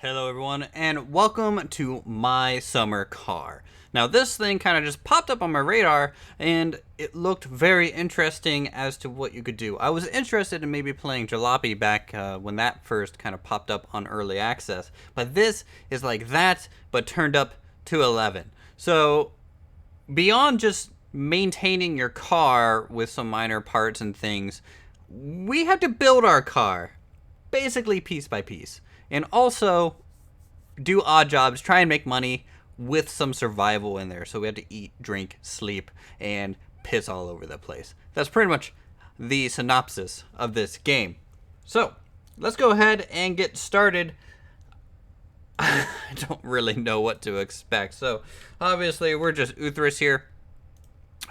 Hello everyone, and welcome to my summer car. Now this thing kind of just popped up on my radar, and it looked very interesting as to what you could do. I was interested in maybe playing Jalopy back when that first kind of popped up on early access, but this is like that, but turned up to 11. So beyond just maintaining your car with some minor parts and things, we have to build our car, basically piece by piece. And also do odd jobs, try and make money with some survival in there. So we have to eat, drink, sleep, and piss all over the place. That's pretty much the synopsis of this game. So let's go ahead and get started. I don't really know what to expect. So obviously we're just Uthris here.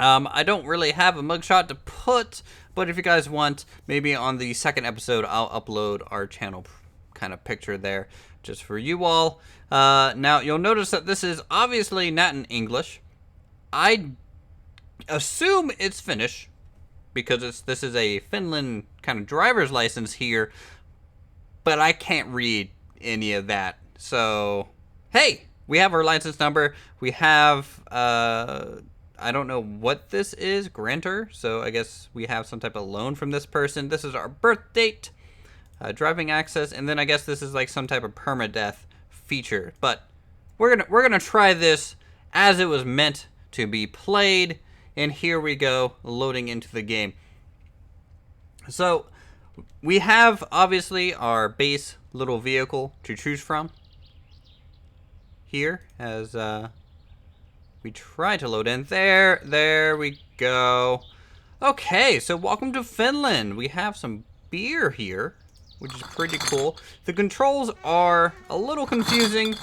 I don't really have a mugshot to put, but if you guys want, maybe on the second episode, I'll upload our channel kind of picture there just for you all. Now you'll notice that this is obviously not in English. I assume it's Finnish because this is a Finland kind of driver's license here, but I can't read any of that. So hey, we have our license number. We have I don't know what this is, grantor. So I guess we have some type of loan from this person. This is our birth date. Driving access, and then I guess this is like some type of permadeath feature. But we're gonna try this as it was meant to be played, and here we go, loading into the game. So we have obviously our base little vehicle to choose from here as we try to load in. There we go. Okay, so welcome to Finland. We have some beer here, which is pretty cool. The controls are a little confusing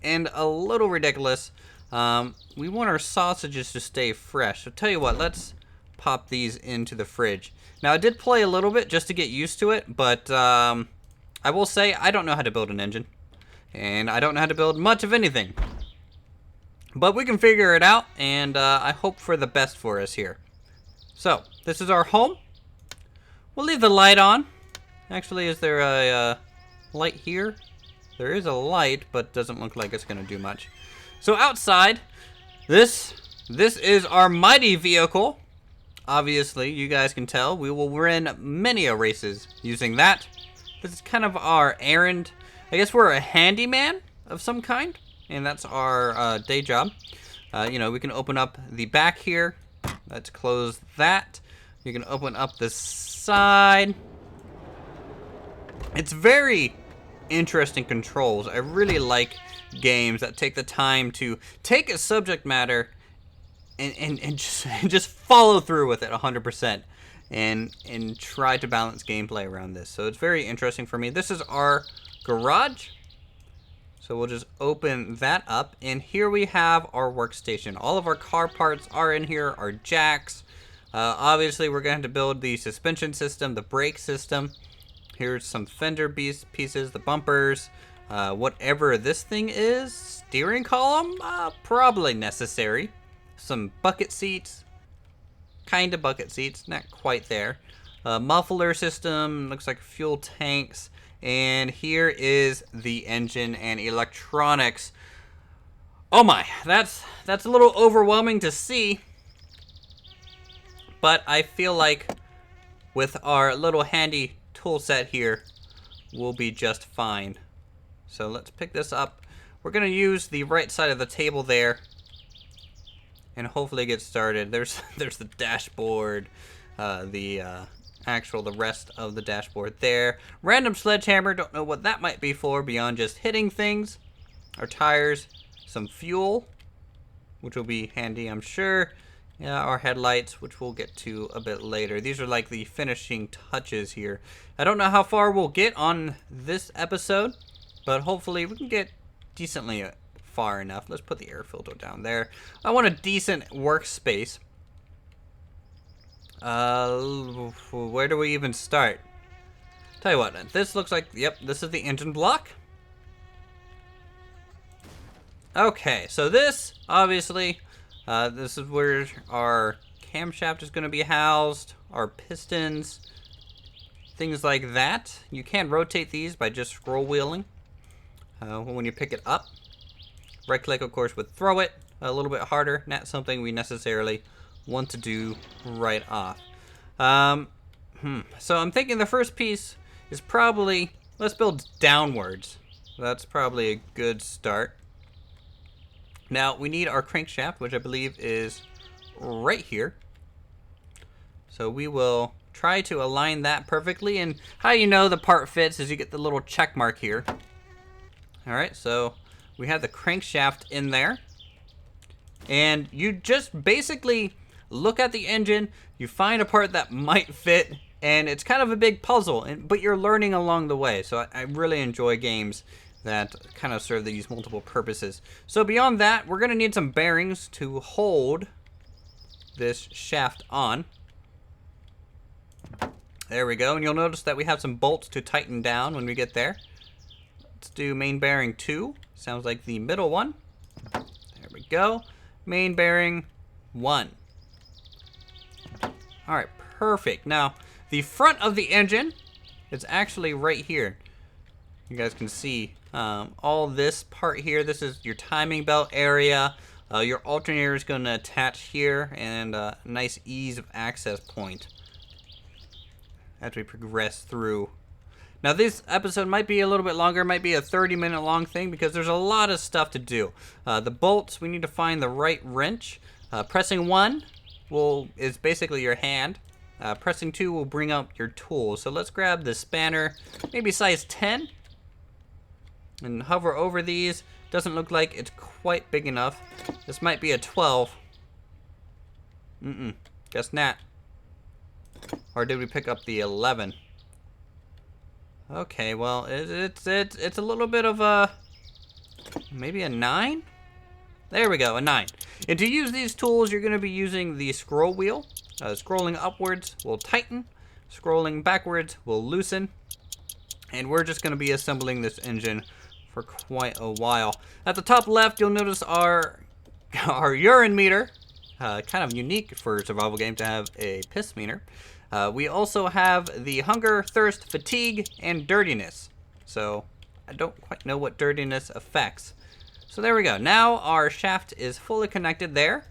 and a little ridiculous. We want our sausages to stay fresh. So tell you what, let's pop these into the fridge. Now I did play a little bit just to get used to it, but I will say I don't know how to build an engine. And I don't know how to build much of anything. But we can figure it out, and I hope for the best for us here. So, this is our home. We'll leave the light on. Actually, is there a light here? There is a light, but doesn't look like it's going to do much. So outside, this is our mighty vehicle. Obviously, you guys can tell, we will run many races using that. This is kind of our errand. I guess we're a handyman of some kind, and that's our day job. You know, we can open up the back here. Let's close that. You can open up the side. It's very interesting controls. I really like games that take the time to take a subject matter and just follow through with it 100% and try to balance gameplay around this. So it's very interesting for me. This is our garage. So we'll just open that up, and here we have our workstation. All of our car parts are in here, our jacks. Obviously we're going to build the suspension system, the brake system. Here's some fender pieces, the bumpers, whatever this thing is. Steering column, probably necessary. Some bucket seats, kind of bucket seats, not quite there. Muffler system, looks like fuel tanks. And here is the engine and electronics. Oh my, that's a little overwhelming to see. But I feel like with our little handy tool set here, we'll be just fine. So let's pick this up. We're gonna use the right side of the table there and hopefully get started. There's the dashboard, the rest of the dashboard there. Random sledgehammer, don't know what that might be for beyond just hitting things. Our tires, some fuel, which will be handy, I'm sure. Yeah, our headlights, which we'll get to a bit later. These are like the finishing touches here. I don't know how far we'll get on this episode, but hopefully we can get decently far enough. Let's put the air filter down there. I want a decent workspace. Where do we even start? Tell you what, this looks like, yep, this is the engine block. Okay, so this, obviously, this is where our camshaft is going to be housed, our pistons, things like that. You can rotate these by just scroll wheeling. when you pick it up. Right click, of course, would throw it a little bit harder. Not something we necessarily want to do right off. So I'm thinking the first piece is probably, let's build downwards. That's probably a good start. Now we need our crankshaft, which I believe is right here. So we will try to align that perfectly, and how you know the part fits is you get the little check mark here. Alright, so we have the crankshaft in there. And you just basically look at the engine, you find a part that might fit, and it's kind of a big puzzle, but you're learning along the way. So I really enjoy games that kind of serve these multiple purposes. So beyond that, we're going to need some bearings to hold this shaft on. There we go, and you'll notice that we have some bolts to tighten down when we get there. Let's do main bearing 2. Sounds like the middle one. There we go. Main bearing 1. Alright, perfect. Now, the front of the engine is actually right here. You guys can see all this part here. This is your timing belt area. Your alternator is going to attach here, and a nice ease of access point as we progress through. Now this episode might be a little bit longer, might be a 30-minute long thing because there's a lot of stuff to do. The bolts, we need to find the right wrench. Pressing 1 is basically your hand. Pressing 2 will bring up your tool. So let's grab the spanner, maybe size 10, and hover over these. Doesn't look like it's quite big enough. This might be a 12. Guess not. Or did we pick up the 11? Okay, well, it's a little bit of a, maybe a 9? There we go, a 9. And to use these tools, you're going to be using the scroll wheel. Scrolling upwards will tighten. Scrolling backwards will loosen. And we're just going to be assembling this engine for quite a while. At the top left, you'll notice our urine meter. Kind of unique for a survival game to have a piss meter. We also have the hunger, thirst, fatigue, and dirtiness. So I don't quite know what dirtiness affects. So there we go. Now our shaft is fully connected there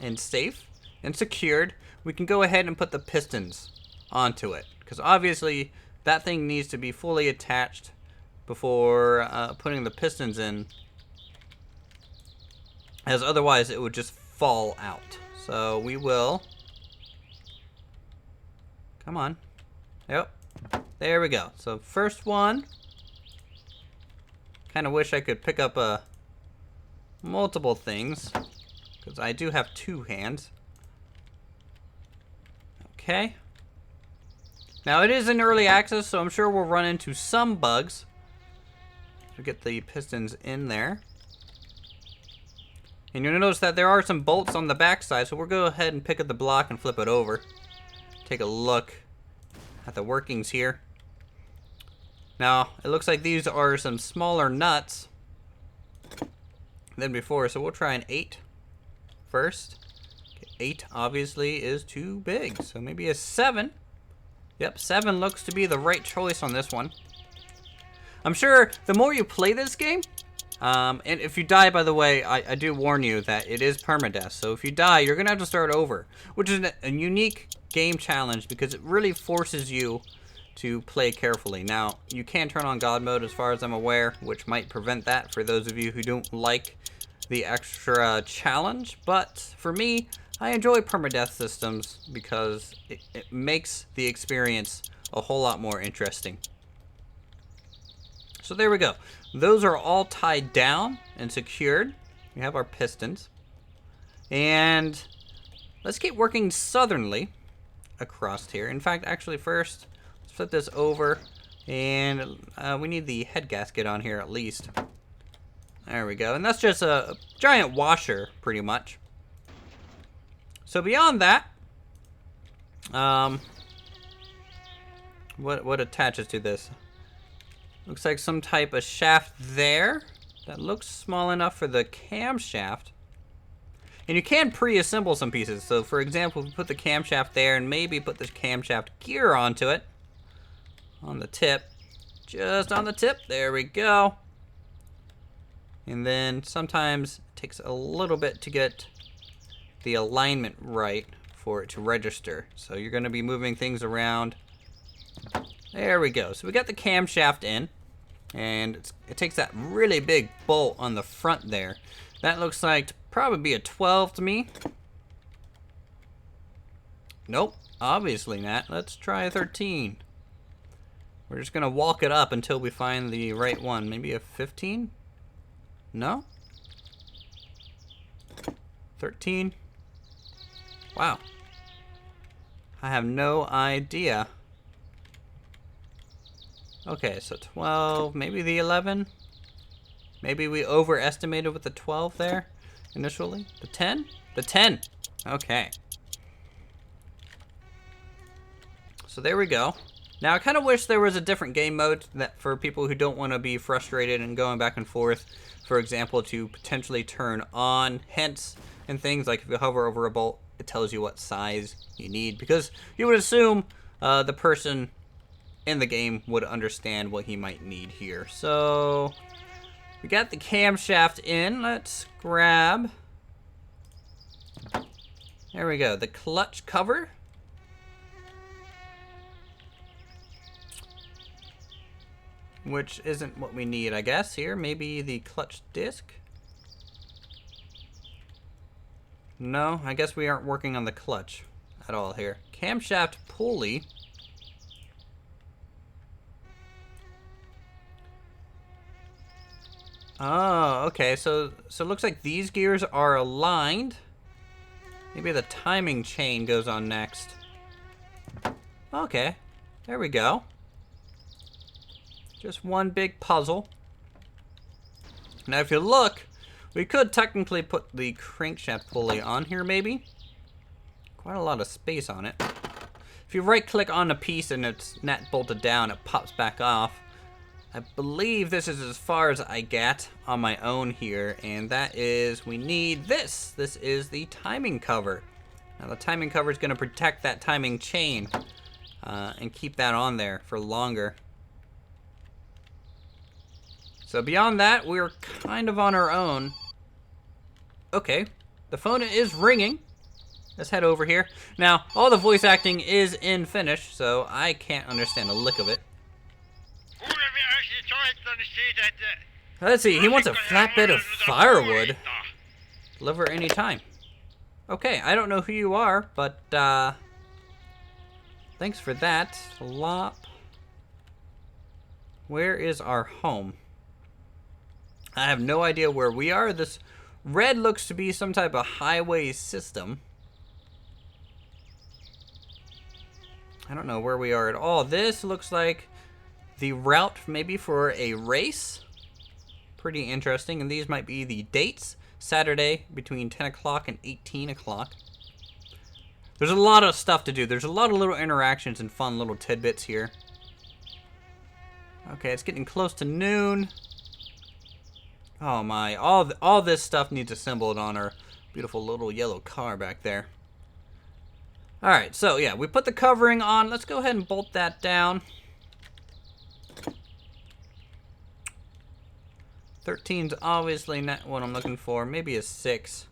and safe and secured. We can go ahead and put the pistons onto it, because obviously that thing needs to be fully attached before putting the pistons in, as otherwise it would just fall out. So we will, come on, yep, there we go. So first one, kind of wish I could pick up multiple things, because I do have 2 hands. Okay, now it is in early access, so I'm sure we'll run into some bugs to get the pistons in there. And you'll notice that there are some bolts on the back side, so we'll go ahead and pick up the block and flip it over. Take a look at the workings here. Now, it looks like these are some smaller nuts than before, so we'll try an 8 first. Okay, 8 obviously is too big, so maybe a 7. Yep, 7 looks to be the right choice on this one. I'm sure the more you play this game, and if you die, by the way, I do warn you that it is permadeath. So if you die, you're going to have to start over, which is a unique game challenge because it really forces you to play carefully. Now, you can turn on God mode as far as I'm aware, which might prevent that for those of you who don't like the extra challenge. But for me, I enjoy permadeath systems because it makes the experience a whole lot more interesting. So there we go. Those are all tied down and secured. We have our pistons. And let's get working southernly across here. In fact, actually first, let's flip this over. And we need the head gasket on here at least. There we go. And that's just a giant washer, pretty much. So beyond that, what attaches to this? Looks like some type of shaft there that looks small enough for the camshaft. And you can pre-assemble some pieces. So for example, put the camshaft there and maybe put the camshaft gear onto it. On the tip. Just on the tip. There we go. And then sometimes it takes a little bit to get the alignment right for it to register. So you're going to be moving things around. There we go. So we got the camshaft in, and it takes that really big bolt on the front there. That looks like to probably be a 12 to me. Nope, obviously not. Let's try a 13. We're just going to walk it up until we find the right one. Maybe a 15? No? 13? Wow. I have no idea. Okay, so 12, maybe the 11? Maybe we overestimated with the 12 there initially. The 10? The 10! Okay. So there we go. Now I kind of wish there was a different game mode that for people who don't want to be frustrated and going back and forth. For example, to potentially turn on hints and things like if you hover over a bolt, it tells you what size you need, because you would assume the person in the game would understand what he might need here. So we got the camshaft in. Let's grab, there we go, the clutch cover. Which isn't what we need, I guess, here. Maybe the clutch disc? No, I guess we aren't working on the clutch at all here. Camshaft pulley. Oh, okay, so it looks like these gears are aligned. Maybe the timing chain goes on next. Okay, there we go. Just one big puzzle. Now if you look, we could technically put the crankshaft pulley on here maybe. Quite a lot of space on it. If you right click on a piece and it's not bolted down, it pops back off. I believe this is as far as I get on my own here, and that is, we need this. This is the timing cover. Now the timing cover is going to protect that timing chain and keep that on there for longer. So beyond that, we're kind of on our own. Okay, the phone is ringing. Let's head over here. Now, all the voice acting is in Finnish, so I can't understand a lick of it. Let's see, he wants a flatbed of firewood. Deliver any time. Okay, I don't know who you are, but thanks for that. Slop. Where is our home? I have no idea where we are. This red looks to be some type of highway system. I don't know where we are at all. This looks like the route maybe for a race. Pretty interesting. And these might be the dates. Saturday between 10 o'clock and 18 o'clock. There's a lot of stuff to do. There's a lot of little interactions and fun little tidbits here. Okay, it's getting close to noon. Oh my, all this stuff needs assembled on our beautiful little yellow car back there. Alright, so yeah, we put the covering on. Let's go ahead and bolt that down. 13's obviously not what I'm looking for. Maybe a 6.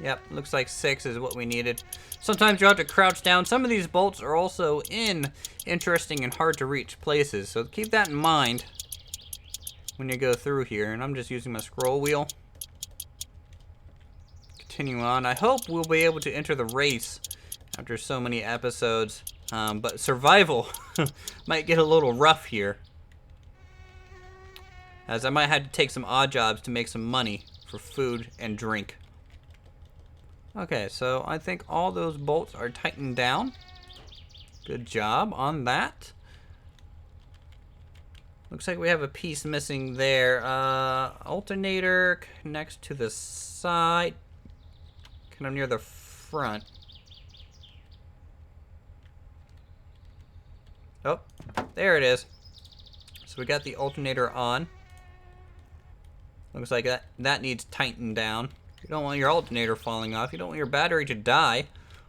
Yep, looks like 6 is what we needed. Sometimes you have to crouch down. Some of these bolts are also in interesting and hard to reach places, so keep that in mind when you go through here. And I'm just using my scroll wheel. Continue on. I hope we'll be able to enter the race after so many episodes, but survival might get a little rough here, as I might have to take some odd jobs to make some money for food and drink. Okay, so I think all those bolts are tightened down. Good job on that. Looks like we have a piece missing there. Alternator next to the side, kind of near the front. Oh, there it is. So we got the alternator on. Looks like that needs tightened down. You don't want your alternator falling off. You don't want your battery to die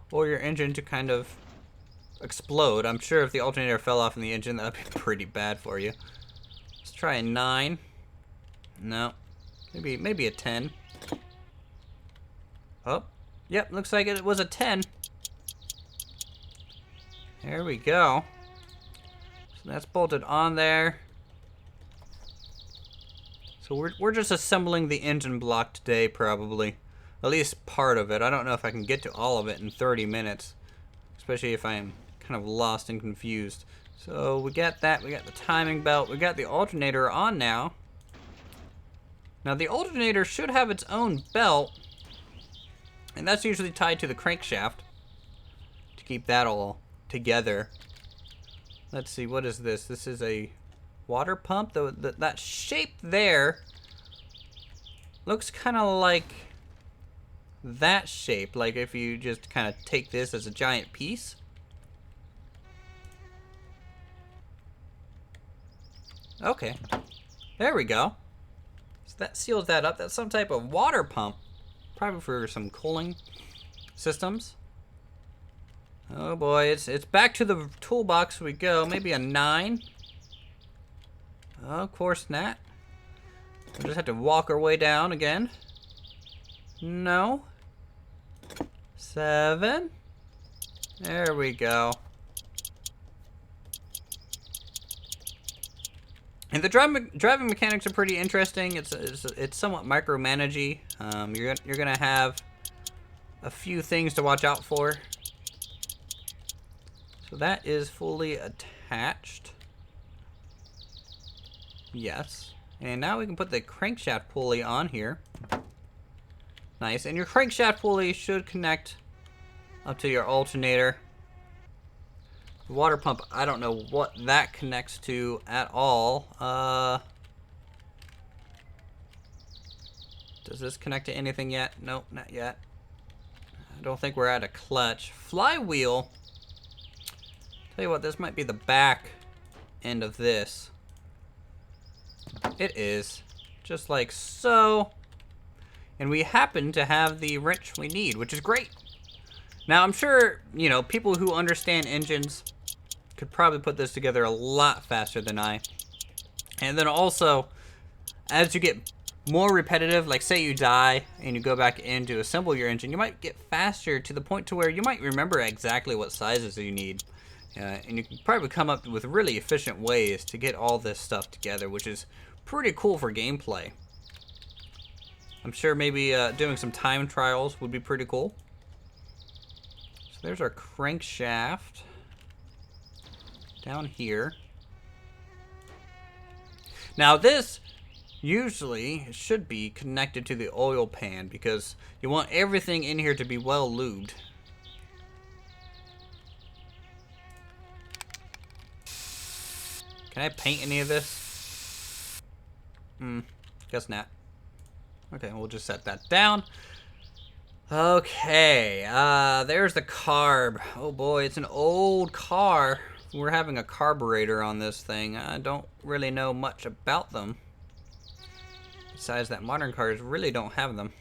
or your engine to kind of explode. I'm sure if the alternator fell off in the engine, that would be pretty bad for you. Let's try a 9. No. Maybe a 10. Oh, yep, looks like it was a 10. There we go. So that's bolted on there. So we're just assembling the engine block today, probably. At least part of it. I don't know if I can get to all of it in 30 minutes. Especially if I am kind of lost and confused. So we got that. We got the timing belt. We got the alternator on now. Now the alternator should have its own belt. And that's usually tied to the crankshaft. To keep that all together. Let's see, what is this? This is a water pump. That shape there looks kind of like that shape. Like if you just kind of take this as a giant piece. Okay. There we go. So that seals that up. That's some type of water pump. Probably for some cooling systems. Oh boy, it's back to the toolbox we go. Maybe a 9. Oh, of course not. We'll just have to walk our way down again. No. 7. There we go. And the driving mechanics are pretty interesting. It's somewhat micromanagey. You're gonna have a few things to watch out for. So that is fully attached. Yes. And now we can put the crankshaft pulley on here. Nice. And your crankshaft pulley should connect up to your alternator. The water pump, I don't know what that connects to at all. Does this connect to anything yet? Nope, not yet. I don't think we're at a clutch. Flywheel. Tell you what, this might be the back end of this. It is. Just like so. And we happen to have the wrench we need, which is great. Now, I'm sure, you know, people who understand engines could probably put this together a lot faster than I. And then also, as you get more repetitive, like say you die and you go back in to assemble your engine, you might get faster to the point to where you might remember exactly what sizes you need. And you can probably come up with really efficient ways to get all this stuff together, which is pretty cool for gameplay. I'm sure maybe doing some time trials would be pretty cool. So there's our crankshaft down here. Now this usually should be connected to the oil pan because you want everything in here to be well lubed. Can I paint any of this? Guess not. Okay, we'll just set that down. Okay, there's the carb. Oh boy, it's an old car. We're having a carburetor on this thing. I don't really know much about them. Besides that modern cars really don't have them.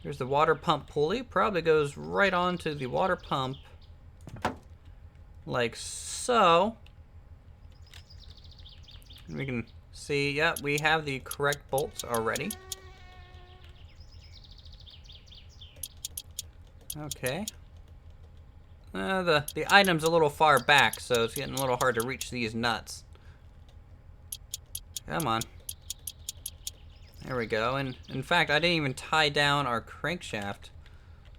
Here's the water pump pulley. Probably goes right onto the water pump. Like so. And we can see, yeah, we have the correct bolts already. Okay. The item's a little far back, so it's getting a little hard to reach these nuts. Come on. There we go. And in fact, I didn't even tie down our crankshaft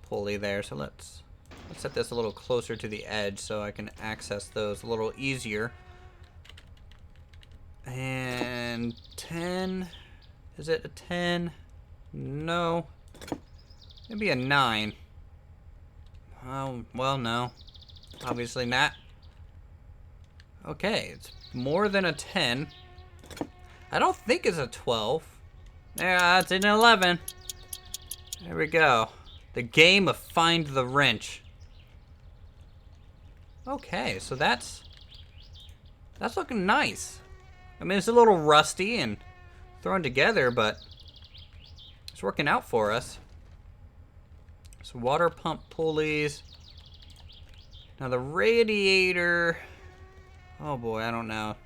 pulley there, so let's set this a little closer to the edge so I can access those a little easier. And 10. Is it a 10? No. Maybe a 9. Oh, well, no. Obviously not. Okay, it's more than a 10. I don't think it's a 12. Yeah, it's an 11. There we go. The game of Find the Wrench. Okay, so that's looking nice. I mean, it's a little rusty and thrown together, but it's working out for us. So water pump pulleys. Now the radiator. Oh boy, I don't know.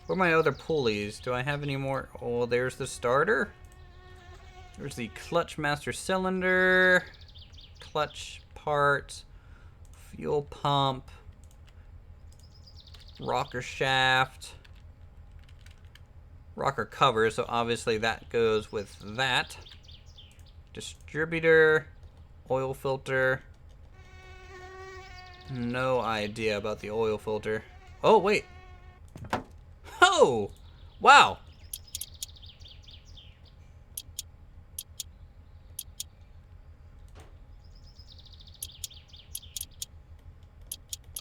Where are my other pulleys? Do I have any more? Oh, there's the starter. There's the clutch master cylinder. Clutch parts. Fuel pump. Rocker shaft. Rocker cover, so obviously that goes with that. Distributor. Oil filter. No idea about the oil filter. Oh, wait. Oh! Wow!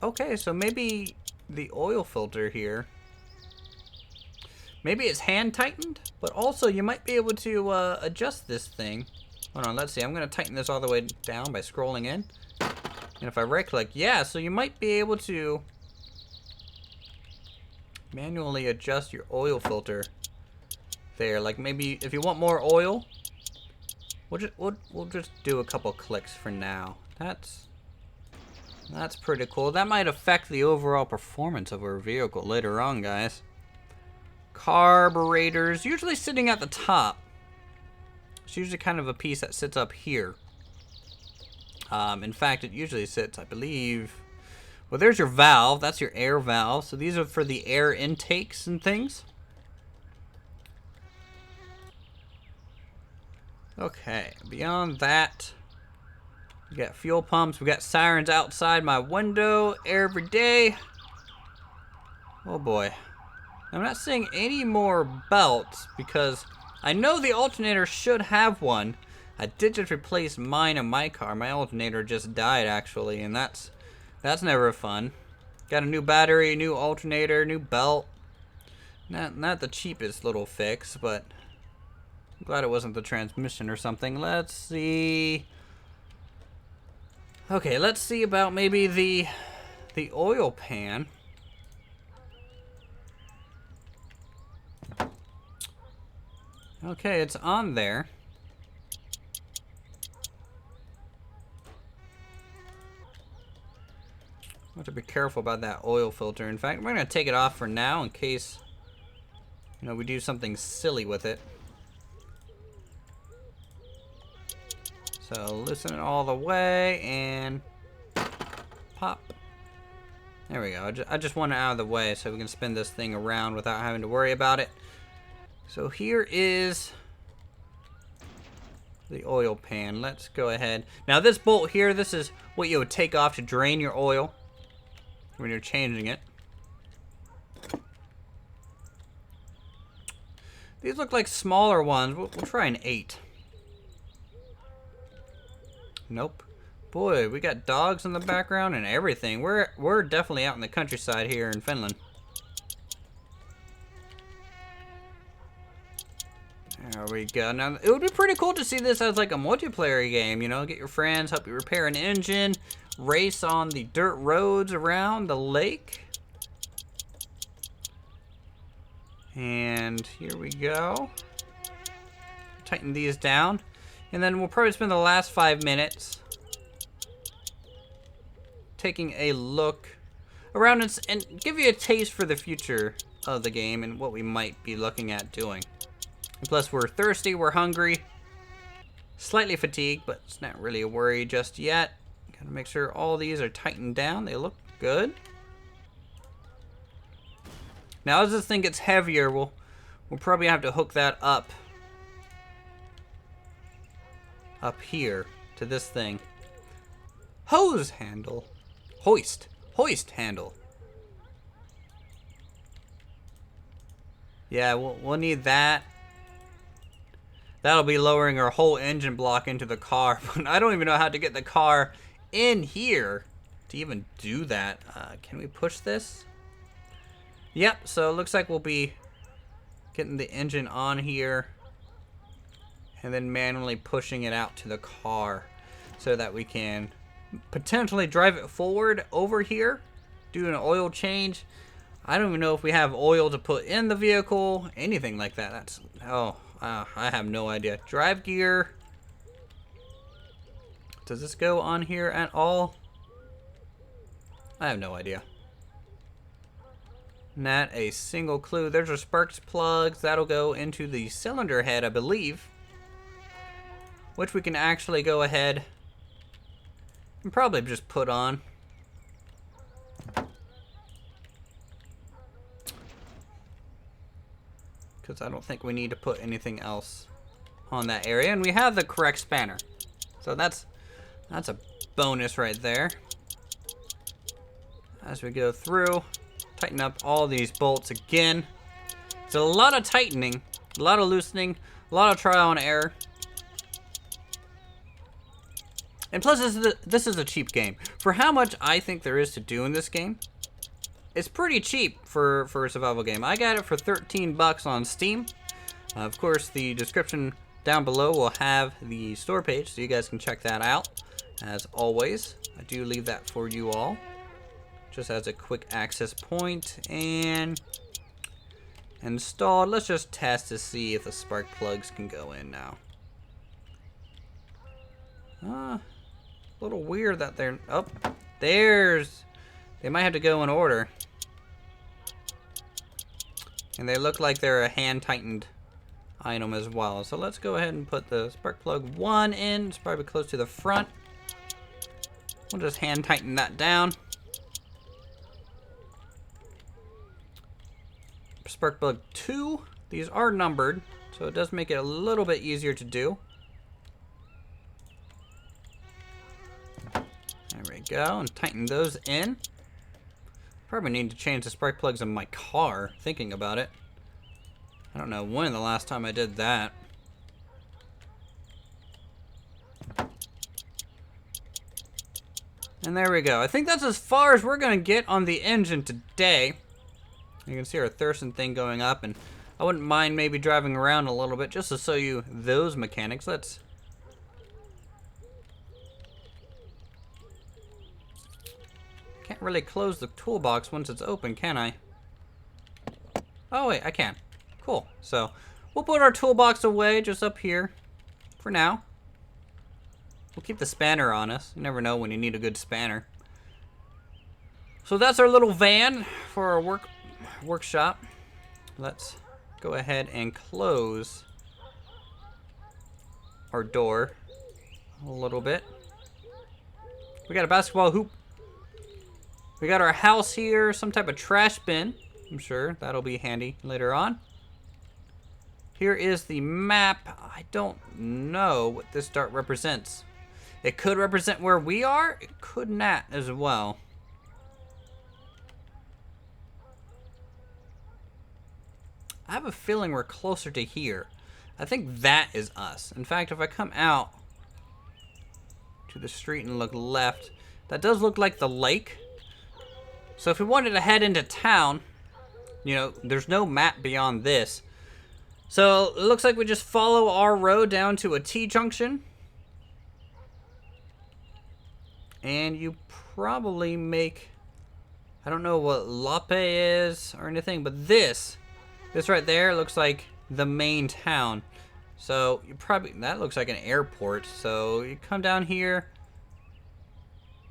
Okay, so maybe the oil filter here, maybe it's hand tightened, but also you might be able to adjust this thing. Hold on, let's see. I'm going to tighten this all the way down by scrolling in. And if I right click, yeah, so you might be able to manually adjust your oil filter there. Like maybe if you want more oil, we'll just do a couple clicks for now. That's pretty cool. That might affect the overall performance of our vehicle later on, guys. Carburetors, usually sitting at the top. It's usually kind of a piece that sits up here. In fact, it usually sits, I believe... Well, there's your valve. That's your air valve. So these are for the air intakes and things. Okay, beyond that... We got fuel pumps. We got sirens outside my window every day. Oh boy. I'm not seeing any more belts because I know the alternator should have one. I did just replace mine in my car. My alternator just died actually, and that's never fun. Got a new battery, new alternator, new belt. Not the cheapest little fix, but I'm glad it wasn't the transmission or something. Let's see. Okay, let's see about maybe the oil pan. Okay, it's on there. I have to be careful about that oil filter. In fact, we're going to take it off for now in case, you know, we do something silly with it. So loosen it all the way and pop. There we go. I just want it out of the way so we can spin this thing around without having to worry about it. So here is the oil pan. Let's go ahead. Now this bolt here, this is what you would take off to drain your oil when you're changing it. These look like smaller ones. We'll try an 8. Nope. Boy, we got dogs in the background and everything. We're definitely out in the countryside here in Finland. There we go. Now, it would be pretty cool to see this as like a multiplayer game, you know, get your friends, help you repair an engine, race on the dirt roads around the lake. And here we go. Tighten these down. And then we'll probably spend the last 5 minutes taking a look around and give you a taste for the future of the game and what we might be looking at doing. And plus, we're thirsty, we're hungry, slightly fatigued, but it's not really a worry just yet. Gotta make sure all these are tightened down. They look good. Now, as this thing gets heavier, we'll probably have to hook that up here to this thing. Hose handle. Hoist handle. Yeah, we'll need that. That'll be lowering our whole engine block into the car. But I don't even know how to get the car in here to even do that. Can we push this? Yep, so it looks like we'll be getting the engine on here and then manually pushing it out to the car so that we can potentially drive it forward over here, do an oil change. I don't even know if we have oil to put in the vehicle, anything like that. I have no idea. Drive gear. Does this go on here at all? I have no idea. Not a single clue. There's our sparks plugs. That'll go into the cylinder head, I believe. Which we can actually go ahead and probably just put on. Because I don't think we need to put anything else on that area. And we have the correct spanner. So that's a bonus right there. As we go through, tighten up all these bolts again. It's a lot of tightening, a lot of loosening, a lot of trial and error. And plus, this is a cheap game. For how much I think there is to do in this game, it's pretty cheap for a survival game. I got it for 13 bucks on Steam. Of course, the description down below will have the store page, so you guys can check that out. As always, I do leave that for you all, just as a quick access point. And installed. Let's just test to see if the spark plugs can go in now. A little weird that they're... Oh, there's... They might have to go in order. And they look like they're a hand-tightened item as well. So let's go ahead and put the spark plug 1 in. It's probably close to the front. We'll just hand-tighten that down. Spark plug 2. These are numbered, so it does make it a little bit easier to do. There we go, and tighten those in. Probably need to change the spark plugs in my car, thinking about it. I don't know when the last time I did that. And there we go. I think that's as far as we're going to get on the engine today. You can see our Thurston thing going up, and I wouldn't mind maybe driving around a little bit just to show you those mechanics. Let's... Can't really close the toolbox once it's open, can I? Oh wait, I can. Cool. So we'll put our toolbox away just up here for now. We'll keep the spanner on us. You never know when you need a good spanner. So that's our little van for our workshop. Let's go ahead and close our door a little bit. We got a basketball hoop. We got our house here, some type of trash bin. I'm sure that'll be handy later on. Here is the map. I don't know what this dart represents. It could represent where we are. It could not as well. I have a feeling we're closer to here. I think that is us. In fact, if I come out to the street and look left, that does look like the lake. So if we wanted to head into town, you know, there's no map beyond this. So it looks like we just follow our road down to a T-junction. And you probably make, I don't know what Lape is or anything, but this right there looks like the main town. So you probably, that looks like an airport. So you come down here.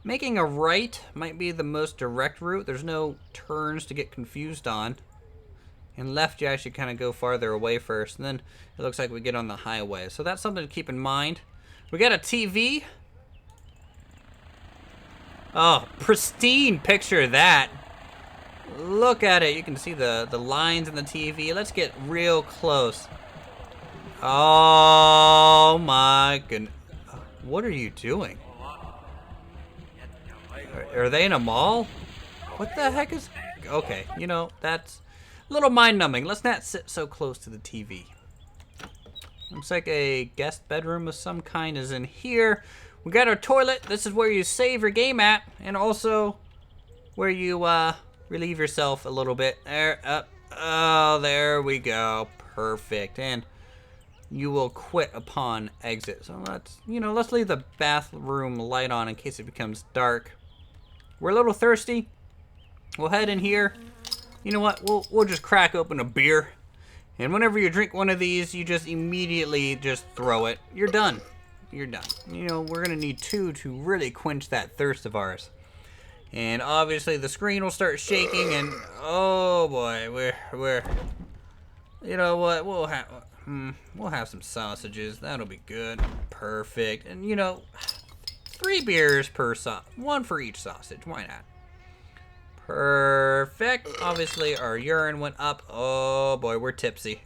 Making a right might be the most direct route. There's no turns to get confused on. And left, you actually kind of go farther away first. And then it looks like we get on the highway. So that's something to keep in mind. We got a TV. Oh, pristine picture of that. Look at it. You can see the lines in the TV. Let's get real close. Oh my goodness. What are you doing? Are they in a mall? What the heck is... Okay, you know, that's a little mind-numbing. Let's not sit so close to the TV. Looks like a guest bedroom of some kind is in here. We got our toilet. This is where you save your game at. And also where you relieve yourself a little bit. There, oh, there we go. Perfect. And you will quit upon exit. So let's leave the bathroom light on in case it becomes dark. We're a little thirsty. We'll head in here. You know what? We'll just crack open a beer. And whenever you drink one of these, you just immediately just throw it. You're done. You're done. You know, we're going to need 2 to really quench that thirst of ours. And obviously the screen will start shaking, and oh boy, we're you know what, we'll have some sausages. That'll be good. Perfect. And you know, 3 beers per one for each sausage. Why not? Perfect. Obviously our urine went up. Oh boy, we're tipsy.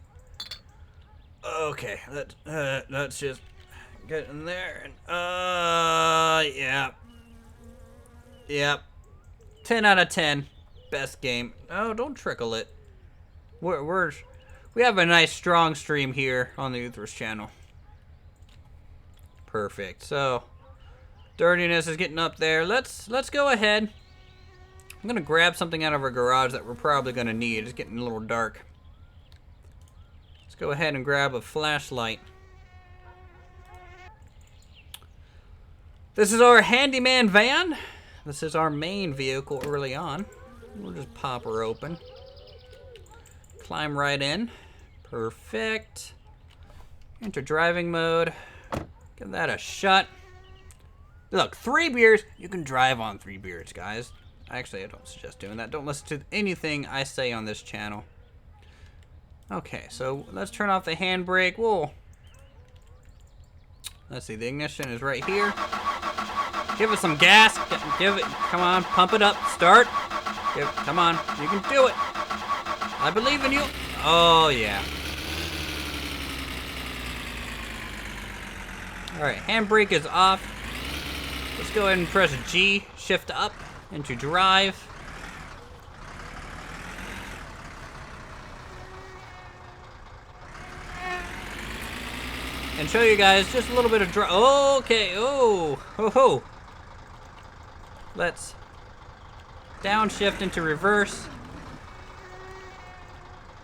Okay, let's just get in there and yeah. Yep. 10 out of 10. Best game. Oh, don't trickle it. We have a nice strong stream here on the Uthris channel. Perfect. So, dirtiness is getting up there. Let's go ahead. I'm gonna grab something out of our garage that we're probably gonna need. It's getting a little dark. Let's go ahead and grab a flashlight. This is our Handyman van. This is our main vehicle early on. We'll just pop her open. Climb right in. Perfect. Enter driving mode. Give that a shot. Look, 3 beers. You can drive on 3 beers, guys. Actually, I don't suggest doing that. Don't listen to anything I say on this channel. Okay, so let's turn off the handbrake. Let's see, the ignition is right here. Give it some gas. Give it. Come on, pump it up. Start. Come on, you can do it. I believe in you. Oh yeah. All right, handbrake is off. Let's go ahead and press G, shift up into drive. And show you guys just a little bit of drive. Okay, oh, ho ho. Let's downshift into reverse.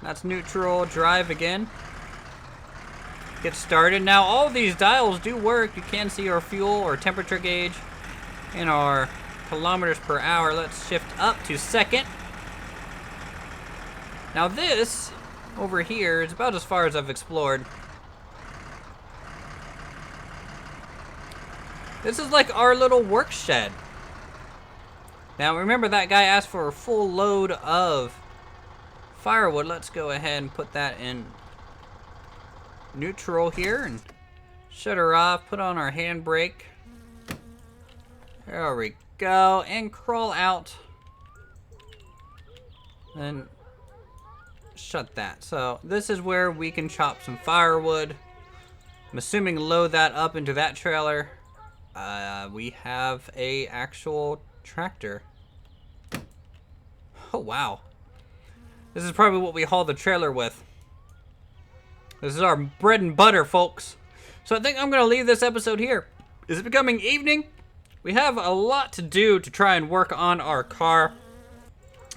That's neutral, drive again. Get started. Now all of these dials do work. You can see our fuel or temperature gauge and our kilometers per hour. Let's shift up to second. Now this over here is about as far as I've explored. This is like our little work shed. Now remember that guy asked for a full load of firewood. Let's go ahead and put that in neutral here and shut her off. Put on our handbrake. There we go. And crawl out. Then shut that. So this is where we can chop some firewood. I'm assuming load that up into that trailer. We have a actual tractor. Oh wow. This is probably what we haul the trailer with. This is our bread and butter, folks. So I think I'm gonna leave this episode here. It's becoming evening. We have a lot to do to try and work on our car.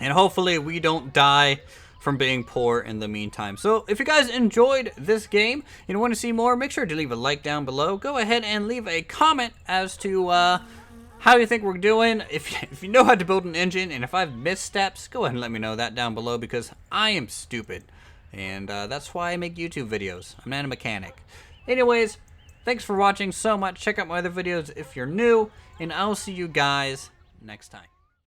And hopefully we don't die from being poor in the meantime. So if you guys enjoyed this game and want to see more, make sure to leave a like down below. Go ahead and leave a comment as to how you think we're doing. If you know how to build an engine, and if I've missed steps, go ahead and let me know that down below, because I am stupid. And that's why I make YouTube videos. I'm not a mechanic. Anyways, thanks for watching so much. Check out my other videos if you're new, and I'll see you guys next time.